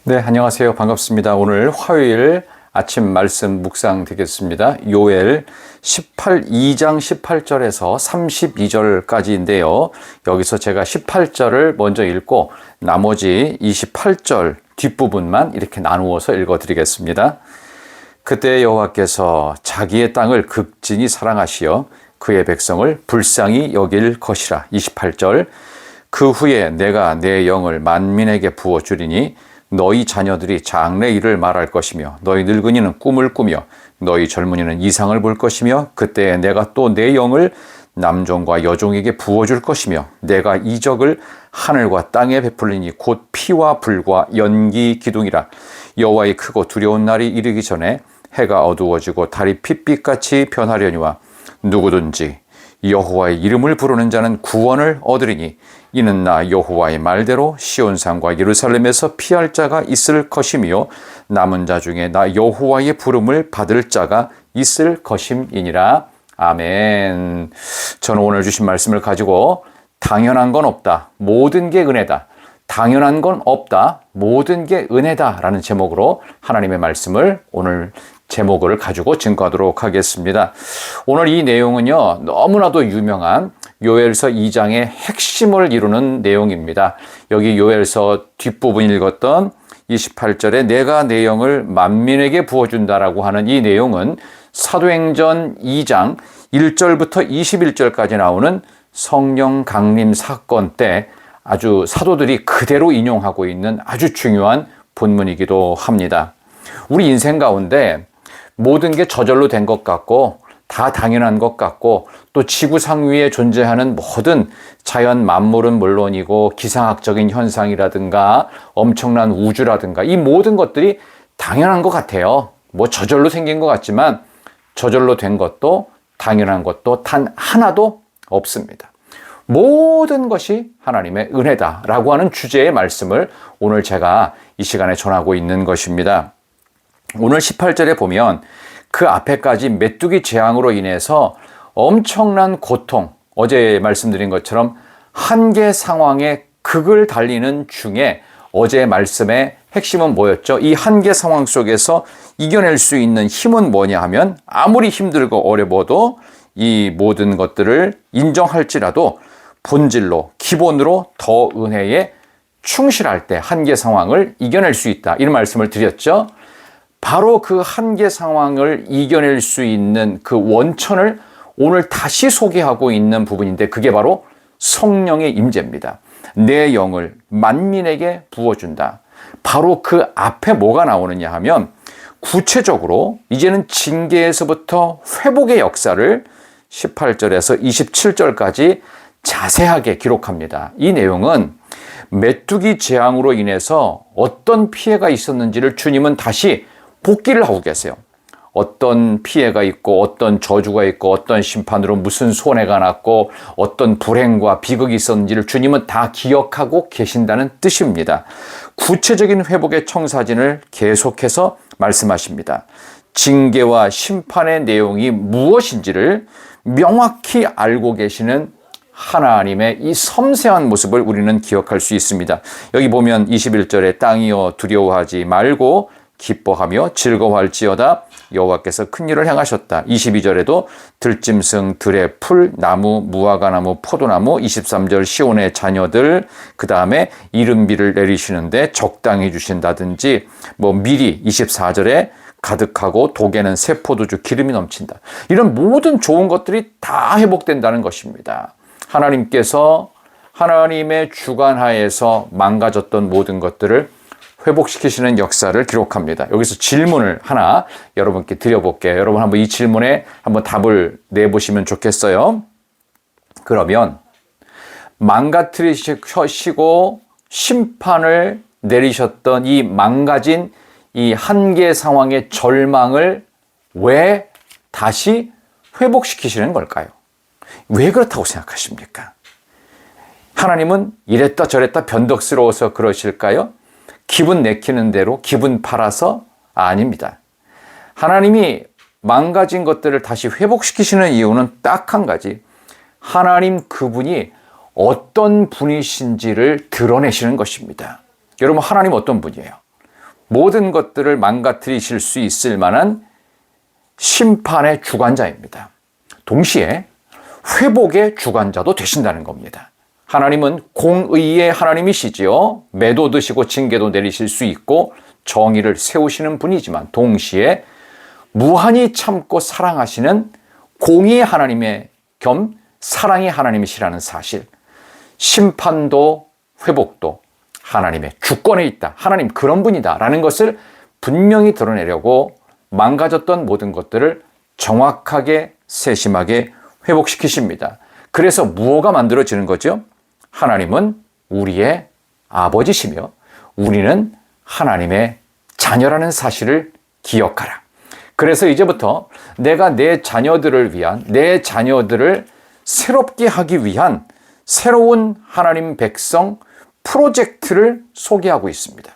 네, 안녕하세요. 반갑습니다. 오늘 화요일 아침 말씀 묵상 되겠습니다. 요엘 2장 18절에서 32절까지인데요. 여기서 제가 18절을 먼저 읽고 나머지 28절 뒷부분만 이렇게 나누어서 읽어드리겠습니다. 그때 여호와께서 자기의 땅을 극진히 사랑하시어 그의 백성을 불쌍히 여길 것이라. 28절. 그 후에 내가 내 영을 만민에게 부어주리니 너희 자녀들이 장래 일을 말할 것이며 너희 늙은이는 꿈을 꾸며 너희 젊은이는 이상을 볼 것이며 그때 내가 또 내 영을 남종과 여종에게 부어줄 것이며 내가 이적을 하늘과 땅에 베풀리니 곧 피와 불과 연기 기둥이라. 여호와의 크고 두려운 날이 이르기 전에 해가 어두워지고 달이 핏빛같이 변하려니와 누구든지 여호와의 이름을 부르는 자는 구원을 얻으리니 이는 나 여호와의 말대로 시온산과 예루살렘에서 피할 자가 있을 것이며 남은 자 중에 나 여호와의 부름을 받을 자가 있을 것임이니라. 아멘. 저는 오늘 주신 말씀을 가지고 당연한 건 없다, 모든 게 은혜다, 당연한 건 없다, 모든 게 은혜다 라는 제목으로 하나님의 말씀을 오늘 제목을 가지고 증거하도록 하겠습니다. 오늘 이 내용은요, 너무나도 유명한 요엘서 2장의 핵심을 이루는 내용입니다. 여기 요엘서 뒷부분 읽었던 28절에 내가 내 영을 만민에게 부어준다라고 하는 이 내용은 사도행전 2장 1절부터 21절까지 나오는 성령 강림 사건 때 아주 사도들이 그대로 인용하고 있는 아주 중요한 본문이기도 합니다. 우리 인생 가운데 모든 게 저절로 된 것 같고 다 당연한 것 같고 또 지구상 위에 존재하는 모든 자연 만물은 물론이고 기상학적인 현상이라든가 엄청난 우주라든가 이 모든 것들이 당연한 것 같아요. 뭐 저절로 생긴 것 같지만 저절로 된 것도 당연한 것도 단 하나도 없습니다. 모든 것이 하나님의 은혜다라고 하는 주제의 말씀을 오늘 제가 이 시간에 전하고 있는 것입니다. 오늘 18절에 보면 그 앞에까지 메뚜기 재앙으로 인해서 엄청난 고통, 어제 말씀드린 것처럼 한계 상황의 극을 달리는 중에 어제 말씀의 핵심은 뭐였죠? 이 한계 상황 속에서 이겨낼 수 있는 힘은 뭐냐 하면 아무리 힘들고 어려워도 이 모든 것들을 인정할지라도 본질로, 기본으로 더 은혜에 충실할 때 한계 상황을 이겨낼 수 있다. 이런 말씀을 드렸죠. 바로 그 한계 상황을 이겨낼 수 있는 그 원천을 오늘 다시 소개하고 있는 부분인데 그게 바로 성령의 임재입니다. 내 영을 만민에게 부어준다. 바로 그 앞에 뭐가 나오느냐 하면 구체적으로 이제는 징계에서부터 회복의 역사를 18절에서 27절까지 자세하게 기록합니다. 이 내용은 메뚜기 재앙으로 인해서 어떤 피해가 있었는지를 주님은 다시 복기를 하고 계세요. 어떤 피해가 있고 어떤 저주가 있고 어떤 심판으로 무슨 손해가 났고 어떤 불행과 비극이 있었는지를 주님은 다 기억하고 계신다는 뜻입니다. 구체적인 회복의 청사진을 계속해서 말씀하십니다. 징계와 심판의 내용이 무엇인지를 명확히 알고 계시는 하나님의 이 섬세한 모습을 우리는 기억할 수 있습니다. 여기 보면 21절에 땅이여 두려워하지 말고 기뻐하며 즐거워할지어다 여호와께서 큰 일을 행하셨다. 22절에도 들짐승, 들의 풀, 나무, 무화과나무, 포도나무, 23절 시온의 자녀들, 그 다음에 이른비를 내리시는데 적당히 주신다든지 미리 24절에 가득하고 독에는 새 포도주 기름이 넘친다. 이런 모든 좋은 것들이 다 회복된다는 것입니다. 하나님께서 하나님의 주관하에서 망가졌던 모든 것들을 회복시키시는 역사를 기록합니다. 여기서 질문을 하나 여러분께 드려볼게요. 여러분 한번 이 질문에 한번 답을 내보시면 좋겠어요. 그러면 망가뜨리시고 심판을 내리셨던 이 망가진 이 한계 상황의 절망을 왜 다시 회복시키시는 걸까요? 왜 그렇다고 생각하십니까? 하나님은 이랬다 저랬다 변덕스러워서 그러실까요? 기분 내키는 대로 기분 팔아서? 아닙니다. 하나님이 망가진 것들을 다시 회복시키시는 이유는 딱 한 가지. 하나님 그분이 어떤 분이신지를 드러내시는 것입니다. 여러분, 하나님 어떤 분이에요? 모든 것들을 망가뜨리실 수 있을 만한 심판의 주관자입니다. 동시에 회복의 주관자도 되신다는 겁니다. 하나님은 공의의 하나님이시지요. 매도 드시고 징계도 내리실 수 있고 정의를 세우시는 분이지만 동시에 무한히 참고 사랑하시는 공의의 하나님의 겸 사랑의 하나님이시라는 사실, 심판도 회복도 하나님의 주권에 있다. 하나님 그런 분이다 라는 것을 분명히 드러내려고 망가졌던 모든 것들을 정확하게 세심하게 회복시키십니다. 그래서 무엇가 만들어지는 거죠? 하나님은 우리의 아버지시며 우리는 하나님의 자녀라는 사실을 기억하라. 그래서 이제부터 내가 내 자녀들을 위한, 내 자녀들을 새롭게 하기 위한 새로운 하나님 백성 프로젝트를 소개하고 있습니다.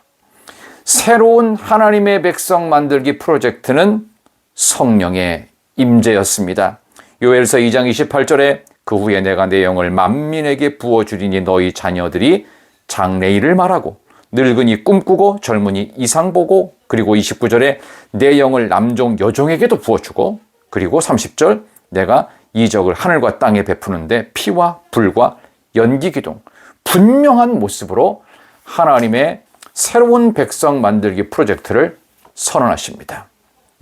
새로운 하나님의 백성 만들기 프로젝트는 성령의 임재였습니다. 요엘서 2장 28절에 그 후에 내가 내 영을 만민에게 부어주리니 너희 자녀들이 장래일을 말하고 늙은이 꿈꾸고 젊은이 이상 보고, 그리고 29절에 내 영을 남종 여종에게도 부어주고, 그리고 30절 내가 이적을 하늘과 땅에 베푸는데 피와 불과 연기 기둥, 분명한 모습으로 하나님의 새로운 백성 만들기 프로젝트를 선언하십니다.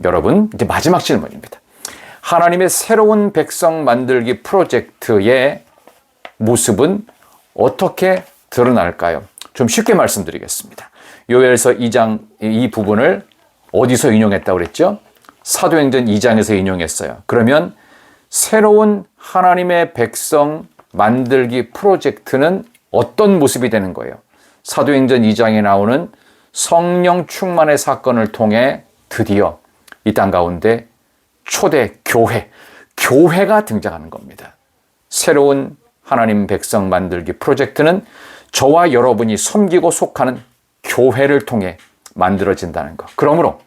여러분, 이제 마지막 질문입니다. 하나님의 새로운 백성 만들기 프로젝트의 모습은 어떻게 드러날까요? 좀 쉽게 말씀드리겠습니다. 요엘서 2장 이 부분을 어디서 인용했다고 그랬죠? 사도행전 2장에서 인용했어요. 그러면 새로운 하나님의 백성 만들기 프로젝트는 어떤 모습이 되는 거예요? 사도행전 2장에 나오는 성령 충만의 사건을 통해 드디어 이 땅 가운데 초대 교회가 등장하는 겁니다. 새로운 하나님 백성 만들기 프로젝트는 저와 여러분이 섬기고 속하는 교회를 통해 만들어진다는 것. 그러므로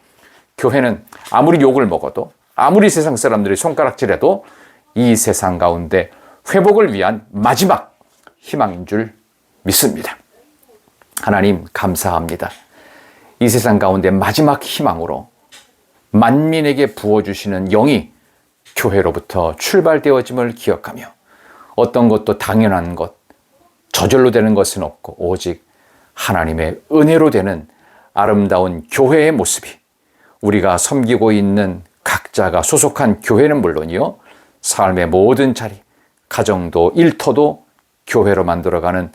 교회는 아무리 욕을 먹어도, 아무리 세상 사람들이 손가락질해도 이 세상 가운데 회복을 위한 마지막 희망인 줄 믿습니다. 하나님 감사합니다. 이 세상 가운데 마지막 희망으로 만민에게 부어주시는 영이 교회로부터 출발되어짐을 기억하며 어떤 것도 당연한 것, 저절로 되는 것은 없고 오직 하나님의 은혜로 되는 아름다운 교회의 모습이 우리가 섬기고 있는 각자가 소속한 교회는 물론이요, 삶의 모든 자리, 가정도 일터도 교회로 만들어가는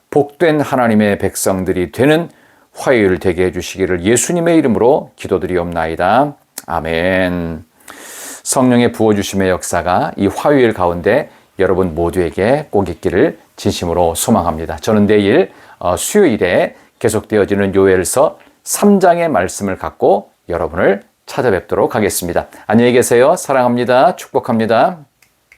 복된 하나님의 백성들이 되는 화요일 되게 해주시기를 예수님의 이름으로 기도드리옵나이다. 아멘. 성령의 부어주심의 역사가 이 화요일 가운데 여러분 모두에게 꼭 있기를 진심으로 소망합니다. 저는 내일 수요일에 계속되어지는 요엘서 3장의 말씀을 갖고 여러분을 찾아뵙도록 하겠습니다. 안녕히 계세요. 사랑합니다. 축복합니다.